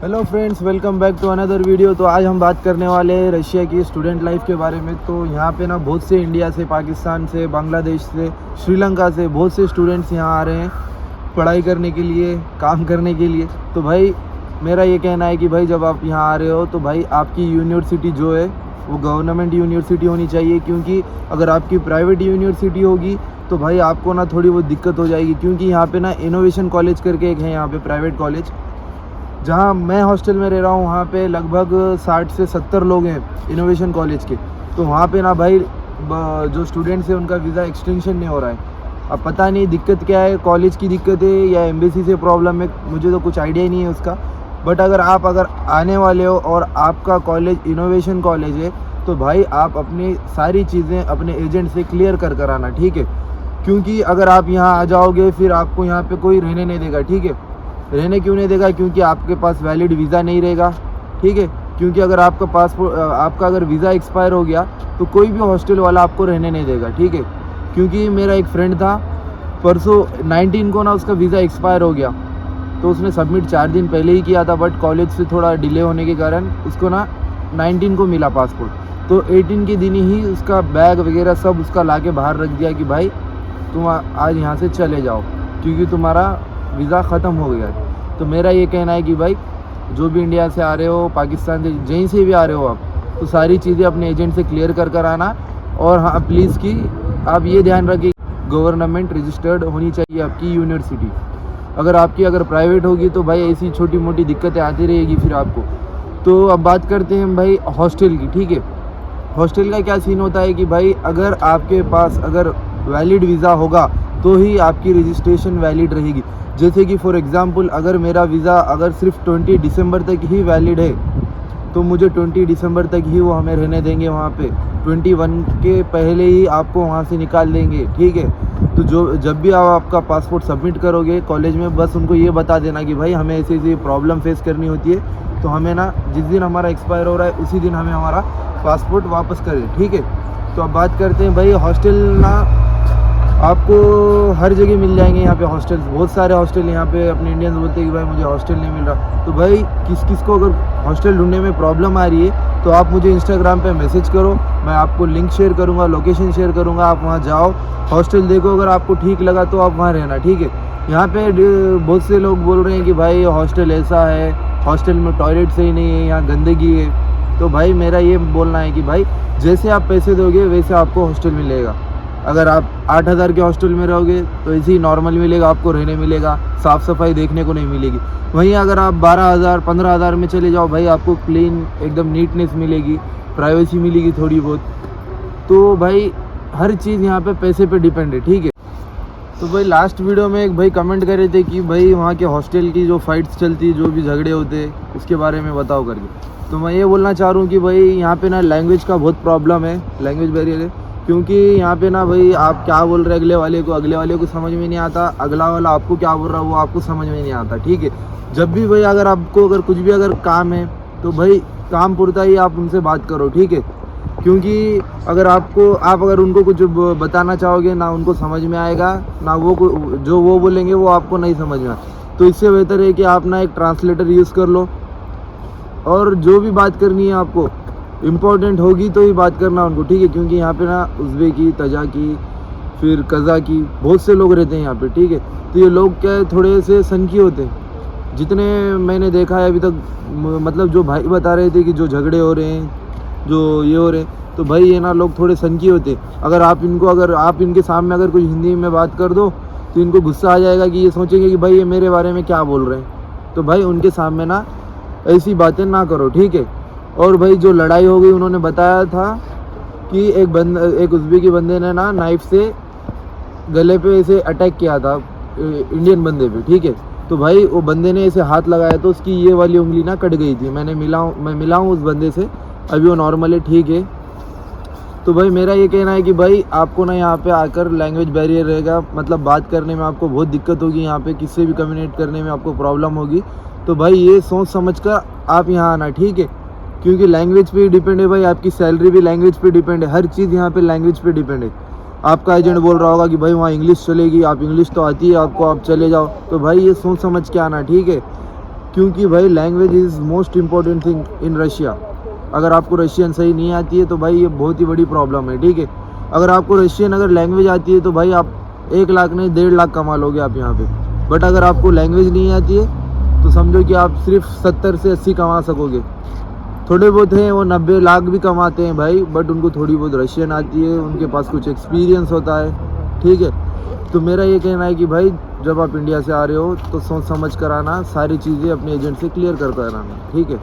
Hello friends, welcome back to another video. तो आज हम बात करने वाले हैं रशिया की स्टूडेंट लाइफ के बारे में। तो यहाँ पे ना बहुत से इंडिया से, पाकिस्तान से, बांग्लादेश से, श्रीलंका से बहुत से स्टूडेंट्स यहाँ आ रहे हैं पढ़ाई करने के लिए, काम करने के लिए। तो भाई मेरा ये कहना है कि भाई जब आप यहाँ आ रहे हो तो भाई आपकी यूनिवर्सिटी जो है वो गवर्नमेंट यूनिवर्सिटी होनी चाहिए, क्योंकि अगर आपकी प्राइवेट यूनिवर्सिटी होगी तो भाई आपको ना थोड़ी बहुत दिक्कत हो जाएगी। क्योंकि यहाँ पे ना इनोवेशन कॉलेज करके एक है यहाँ पे प्राइवेट कॉलेज, जहाँ मैं हॉस्टल में रह रहा हूँ। वहाँ पे लगभग 60 से 70 लोग हैं इनोवेशन कॉलेज के। तो वहाँ पे ना भाई जो स्टूडेंट्स हैं उनका वीज़ा एक्सटेंशन नहीं हो रहा है। अब पता नहीं दिक्कत क्या है, कॉलेज की दिक्कत है या एम्बेसी से प्रॉब्लम है, मुझे तो कुछ आइडिया ही नहीं है उसका। बट अगर आने वाले हो और आपका कॉलेज इनोवेशन कॉलेज है तो भाई आप अपनी सारी चीज़ें अपने एजेंट से क्लियर कर आना, ठीक है। क्योंकि अगर आप यहाँ आ जाओगे फिर आपको यहाँ पे कोई रहने नहीं देगा, ठीक है। रहने क्यों नहीं देगा? क्योंकि आपके पास वैलिड वीज़ा नहीं रहेगा, ठीक है। क्योंकि अगर आपका अगर वीज़ा एक्सपायर हो गया तो कोई भी हॉस्टल वाला आपको रहने नहीं देगा, ठीक है। क्योंकि मेरा एक फ्रेंड था, परसों 19 को ना उसका वीज़ा एक्सपायर हो गया। तो उसने सबमिट 4 दिन पहले ही किया था, बट कॉलेज से थोड़ा डिले होने के कारण उसको ना 19 को मिला पासपोर्ट। तो 18 के दिन ही उसका बैग वगैरह सब उसका ला के बाहर रख दिया कि भाई तुम आज यहाँ से चले जाओ, क्योंकि तुम्हारा वीज़ा ख़त्म हो गया है। तो मेरा ये कहना है कि भाई जो भी इंडिया से आ रहे हो, पाकिस्तान से, कहीं से भी आ रहे हो आप, तो सारी चीज़ें अपने एजेंट से क्लियर कर आना। और हाँ प्लीज़ कि आप ये ध्यान रखिए गवर्नमेंट रजिस्टर्ड होनी चाहिए आपकी यूनिवर्सिटी। अगर प्राइवेट होगी तो भाई ऐसी छोटी मोटी दिक्कतें आती रहेगी फिर आपको। तो अब बात करते हैं भाई हॉस्टल की, ठीक है। हॉस्टल का क्या सीन होता है कि भाई अगर आपके पास वैलिड वीज़ा होगा तो ही आपकी रजिस्ट्रेशन वैलिड रहेगी। जैसे कि फॉर एग्ज़ाम्पल अगर मेरा वीज़ा सिर्फ 20 दिसंबर तक ही वैलिड है तो मुझे 20 दिसंबर तक ही वो हमें रहने देंगे वहाँ पे। 21 के पहले ही आपको वहाँ से निकाल देंगे, ठीक है। तो जब भी आप आपका पासपोर्ट सबमिट करोगे कॉलेज में, बस उनको ये बता देना कि भाई हमें ऐसी ऐसी प्रॉब्लम फेस करनी होती है, तो हमें ना जिस दिन हमारा एक्सपायर हो रहा है उसी दिन हमें हमारा पासपोर्ट वापस करें, ठीक है। तो अब बात करते हैं भाई हॉस्टल ना आपको हर जगह मिल जाएंगे यहाँ पे हॉस्टल्स, बहुत सारे हॉस्टल यहाँ पे। अपने इंडियंस बोलते हैं कि भाई मुझे हॉस्टल नहीं मिल रहा। तो भाई किस को अगर हॉस्टल ढूंढने में प्रॉब्लम आ रही है तो आप मुझे इंस्टाग्राम पे मैसेज करो, मैं आपको लिंक शेयर करूँगा, लोकेशन शेयर करूँगा। आप वहाँ जाओ, हॉस्टल देखो, अगर आपको ठीक लगा तो आप वहाँ रहना, ठीक है। यहाँ पे बहुत से लोग बोल रहे हैं कि भाई हॉस्टल ऐसा है, हॉस्टल में टॉयलेट सही नहीं है, यहाँ गंदगी है। तो भाई मेरा ये बोलना है कि भाई जैसे आप पैसे दोगे वैसे आपको हॉस्टल मिलेगा। अगर आप 8,000 के हॉस्टल में रहोगे तो ऐसे ही नॉर्मल मिलेगा, आपको रहने मिलेगा, साफ़ सफाई देखने को नहीं मिलेगी। वहीं अगर आप 12,000 15,000 में चले जाओ भाई आपको क्लीन एकदम नीटनेस मिलेगी, प्राइवेसी मिलेगी थोड़ी बहुत। तो भाई हर चीज़ यहाँ पे पैसे पे डिपेंड है, ठीक है। तो भाई लास्ट वीडियो में एक भाई कमेंट कर रहे थे कि भाई वहाँ के हॉस्टल की जो फाइट्स चलती है, जो भी झगड़े होते हैं उसके बारे में बताओ करके। तो मैं ये बोलना चाह रहा हूँ कि भाई यहाँ पे ना लैंग्वेज का बहुत प्रॉब्लम है, लैंग्वेज बैरियर है। क्योंकि यहाँ पे ना भाई आप क्या बोल रहे अगले वाले को समझ में नहीं आता, अगला वाला आपको क्या बोल रहा है वो आपको समझ में नहीं आता, ठीक है। जब भी भाई अगर कुछ भी काम है तो भाई काम पुरता ही आप उनसे बात करो, ठीक है। क्योंकि अगर उनको कुछ बताना चाहोगे ना उनको समझ में आएगा, ना जो वो बोलेंगे वो आपको नहीं समझ में आए। तो इससे बेहतर है कि आप ना एक ट्रांसलेटर यूज़ कर लो, और जो भी बात करनी है आपको इम्पोर्टेंट होगी तो ही बात करना उनको, ठीक है। क्योंकि यहाँ पे ना उज़्बेकी, तजाकी, फिर कज़ाकी बहुत से लोग रहते हैं यहाँ पे, ठीक है। तो ये लोग क्या है थोड़े से सनकी होते हैं, जितने मैंने देखा है अभी तक। मतलब जो भाई बता रहे थे कि जो झगड़े हो रहे हैं, जो ये हो रहे हैं, तो भाई ये ना लोग थोड़े सनकी होते हैं। अगर आप इनके सामने अगर कुछ हिंदी में बात कर दो तो इनको गुस्सा आ जाएगा कि ये सोचेंगे कि भाई ये मेरे बारे में क्या बोल रहे हैं। तो भाई उनके सामने ना ऐसी बातें ना करो, ठीक है। और भाई जो लड़ाई हो गई, उन्होंने बताया था कि एक उज़्बेकी बंदे ने ना नाइफ से गले पे ऐसे अटैक किया था इंडियन बंदे पे, ठीक है। तो भाई वो बंदे ने ऐसे हाथ लगाया तो उसकी ये वाली उंगली ना कट गई थी। मैं मिला हूँ उस बंदे से, अभी वो नॉर्मल है, ठीक है। तो भाई मेरा ये कहना है कि भाई आपको ना यहाँ पे आकर लैंग्वेज बैरियर रहेगा, मतलब बात करने में आपको बहुत दिक्कत होगी, यहाँ पे किससे भी कम्युनिकेट करने में आपको प्रॉब्लम होगी। तो भाई ये सोच समझ कर आप यहाँ आना, ठीक है। क्योंकि लैंग्वेज पे ही डिपेंड है भाई, आपकी सैलरी भी लैंग्वेज पे डिपेंड है, हर चीज़ यहाँ पे लैंग्वेज पे डिपेंड है। आपका एजेंट बोल रहा होगा कि भाई वहाँ इंग्लिश चलेगी, आप इंग्लिश तो आती है आपको, आप चले जाओ। तो भाई ये सोच समझ के आना, ठीक है। क्योंकि भाई language is most important thing in Russia. अगर आपको रशियन सही नहीं आती है तो भाई ये बहुत ही बड़ी प्रॉब्लम है, ठीक है। अगर आपको रशियन अगर लैंग्वेज आती है तो भाई आप 1 लाख नहीं 1.5 लाख कमा लोगे आप यहाँ पे। बट अगर आपको लैंग्वेज नहीं आती है तो समझो कि आप सिर्फ 70 से 80 कमा सकोगे। थोड़े बहुत हैं वो 90 लाख भी कमाते हैं भाई, बट उनको थोड़ी बहुत रशियन आती है, उनके पास कुछ एक्सपीरियंस होता है, ठीक है। तो मेरा ये कहना है कि भाई जब आप इंडिया से आ रहे हो तो सोच समझ कर आना, सारी चीज़ें अपने एजेंट से क्लियर कर आना, ठीक है।